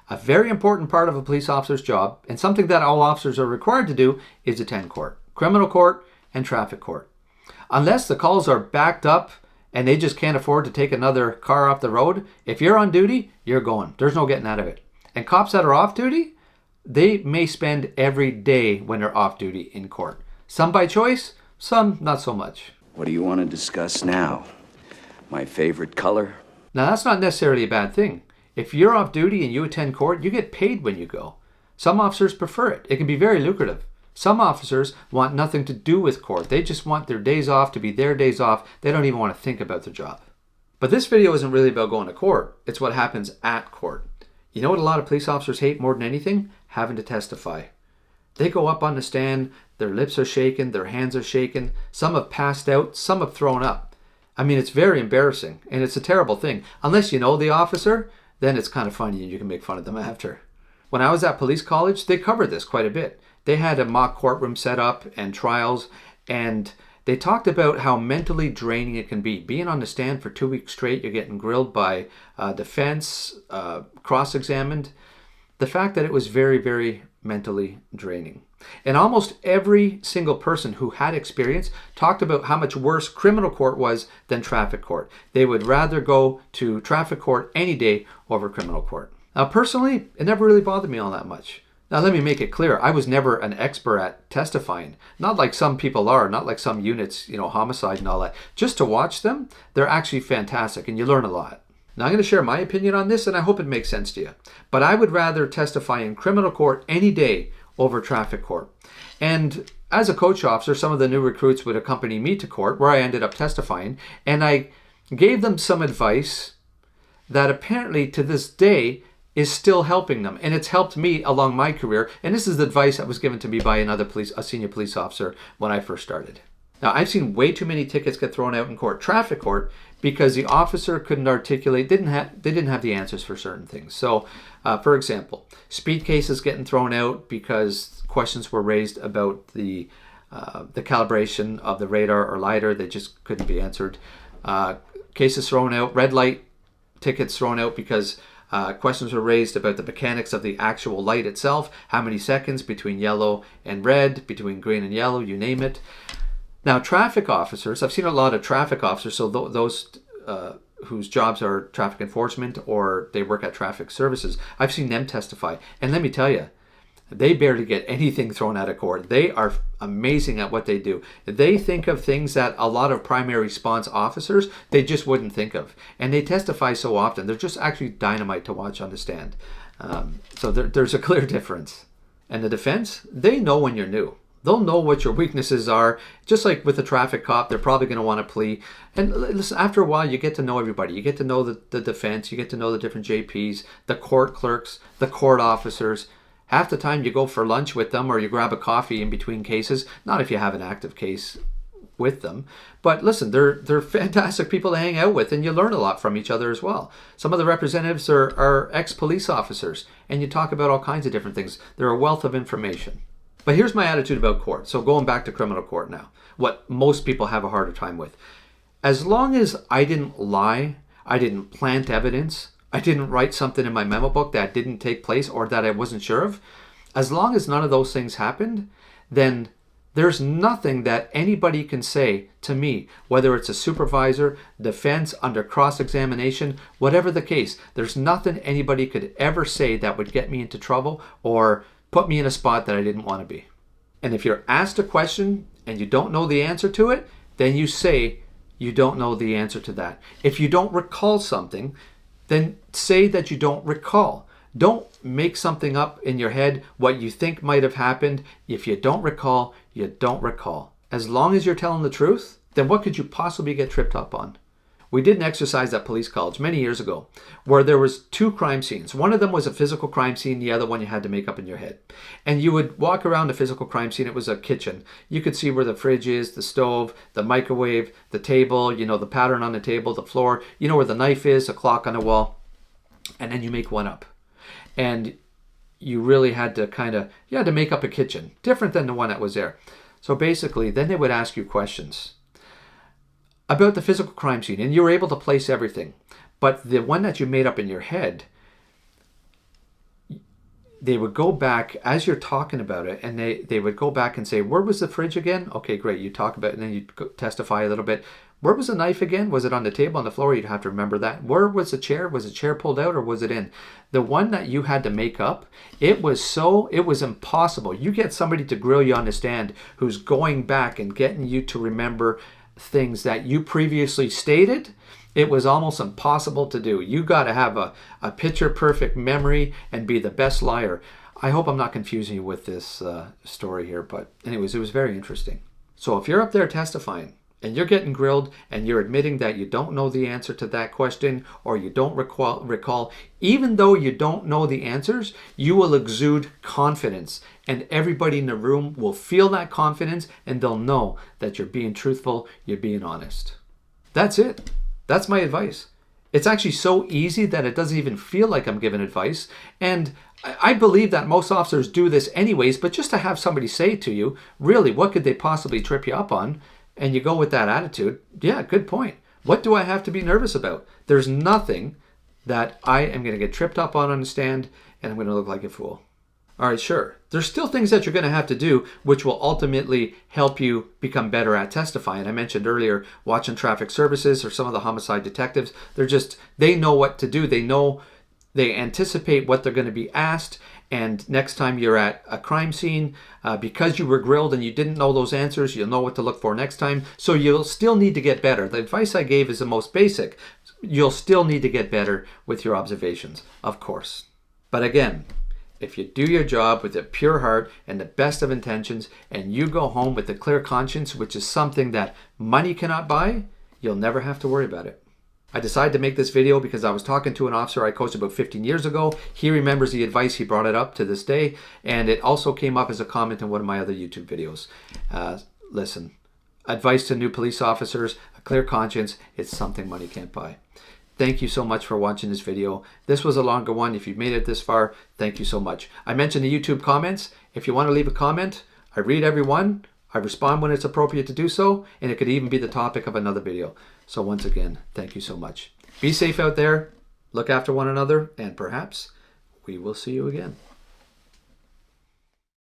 A very important part of a police officer's job, and something that all officers are required to do, is attend court. Criminal court and traffic court. Unless the calls are backed up and they just can't afford to take another car off the road, if you're on duty, you're going. There's no getting out of it. And cops that are off duty, they may spend every day when they're off duty in court. Some by choice, some not so much. What do you want to discuss now? My favorite color? Now, that's not necessarily a bad thing. If you're off duty and you attend court, you get paid when you go. Some officers prefer it. It can be very lucrative. Some officers want nothing to do with court. They just want their days off to be their days off. They don't even want to think about their job. But this video isn't really about going to court. It's what happens at court. You know what a lot of police officers hate more than anything? Having to testify. They go up on the stand, their lips are shaking, their hands are shaking. Some have passed out, some have thrown up. I mean, it's very embarrassing, and it's a terrible thing. Unless you know the officer, then it's kind of funny and you can make fun of them after. When I was at police college, they covered this quite a bit. They had a mock courtroom set up and trials, and they talked about how mentally draining it can be. Being on the stand for 2 weeks straight, you're getting grilled by defense, cross-examined. The fact that it was very, very mentally draining. And almost every single person who had experience talked about how much worse criminal court was than traffic court. They would rather go to traffic court any day over criminal court. Now, personally, it never really bothered me all that much. Now, let me make it clear. I was never an expert at testifying. Not like some people are, not like some units, homicide and all that. Just to watch them, they're actually fantastic and you learn a lot. Now, I'm going to share my opinion on this, and I hope it makes sense to you. But I would rather testify in criminal court any day over traffic court. And as a coach officer, some of the new recruits would accompany me to court, where I ended up testifying, and I gave them some advice that apparently to this day is still helping them. And it's helped me along my career. And this is the advice that was given to me by a senior police officer when I first started. Now, I've seen way too many tickets get thrown out in court, traffic court, because the officer couldn't articulate, they didn't have the answers for certain things. So, for example, speed cases getting thrown out because questions were raised about the calibration of the radar or lidar. They just couldn't be answered. Cases thrown out, red light tickets thrown out because questions were raised about the mechanics of the actual light itself, how many seconds between yellow and red, between green and yellow, you name it. Now, traffic officers, I've seen a lot of traffic officers, so those whose jobs are traffic enforcement or they work at traffic services, I've seen them testify. And let me tell you, they barely get anything thrown out of court. They are amazing at what they do. They think of things that a lot of primary response officers, they just wouldn't think of. And they testify so often. They're just actually dynamite to watch on the stand. So there's a clear difference. And the defense, they know when you're new. They'll know what your weaknesses are. Just like with a traffic cop, they're probably going to want to plea. And listen, after a while, you get to know everybody. You get to know the defense. You get to know the different JPs, the court clerks, the court officers. Half the time you go for lunch with them or you grab a coffee in between cases. Not if you have an active case with them. But listen, they're fantastic people to hang out with, and you learn a lot from each other as well. Some of the representatives are ex-police officers, and you talk about all kinds of different things. They're a wealth of information. But here's my attitude about court. So going back to criminal court now, what most people have a harder time with. As long as I didn't lie, I didn't plant evidence, I didn't write something in my memo book that didn't take place or that I wasn't sure of, as long as none of those things happened, then there's nothing that anybody can say to me, whether it's a supervisor, defense, under cross-examination, whatever the case, there's nothing anybody could ever say that would get me into trouble or put me in a spot that I didn't want to be. And if you're asked a question and you don't know the answer to it, then you say you don't know the answer to that. If you don't recall something, then say that you don't recall. Don't make something up in your head what you think might have happened. If you don't recall, you don't recall. As long as you're telling the truth, then what could you possibly get tripped up on? We did an exercise at police college many years ago where there was 2 crime scenes. One of them was a physical crime scene. The other one you had to make up in your head. And you would walk around the physical crime scene. It was a kitchen. You could see where the fridge is, the stove, the microwave, the table, the pattern on the table, the floor, where the knife is, a clock on the wall. And then you make one up. And you really had to you had to make up a kitchen, different than the one that was there. So basically, then they would ask you questions about the physical crime scene, and you were able to place everything. But the one that you made up in your head, they would go back as you're talking about it, and they would go back and say, where was the fridge again? Okay, great. You talk about it, and then you'd testify a little bit. Where was the knife again? Was it on the table, on the floor? You'd have to remember that. Where was the chair? Was the chair pulled out, or was it in? The one that you had to make up, it was impossible. You get somebody to grill you on the stand who's going back and getting you to remember things that you previously stated. It was almost impossible to do. You got to have a picture perfect memory and be the best liar. I hope I'm not confusing you with this story here, but anyways, it was very interesting. So if you're up there testifying and you're getting grilled and you're admitting that you don't know the answer to that question, or you don't recall, even though you don't know the answers, you will exude confidence, and everybody in the room will feel that confidence, and they'll know that you're being truthful, you're being honest. That's it. That's my advice. It's actually so easy that it doesn't even feel like I'm giving advice. And I believe that most officers do this anyways, but just to have somebody say to you, really, what could they possibly trip you up on? And you go with that attitude, yeah, good point. What do I have to be nervous about? There's nothing that I am going to get tripped up on the stand and I'm going to look like a fool. All right, sure. There's still things that you're going to have to do which will ultimately help you become better at testifying. I mentioned earlier watching traffic services or some of the homicide detectives. They know what to do. They anticipate what they're going to be asked. And next time you're at a crime scene, because you were grilled and you didn't know those answers, you'll know what to look for next time. So you'll still need to get better. The advice I gave is the most basic. You'll still need to get better with your observations, of course. But again, if you do your job with a pure heart and the best of intentions, and you go home with a clear conscience, which is something that money cannot buy, you'll never have to worry about it. I decided to make this video because I was talking to an officer I coached about 15 years ago. He remembers the advice. He brought it up to this day, and it also came up as a comment in one of my other YouTube videos. Listen, advice to new police officers, a clear conscience, it's something money can't buy. Thank you so much for watching this video. This was a longer one. If you've made it this far, thank you so much. I mentioned the YouTube comments. If you want to leave a comment, I read every one. I respond when it's appropriate to do so, and it could even be the topic of another video. So once again, thank you so much. Be safe out there, look after one another, and perhaps we will see you again.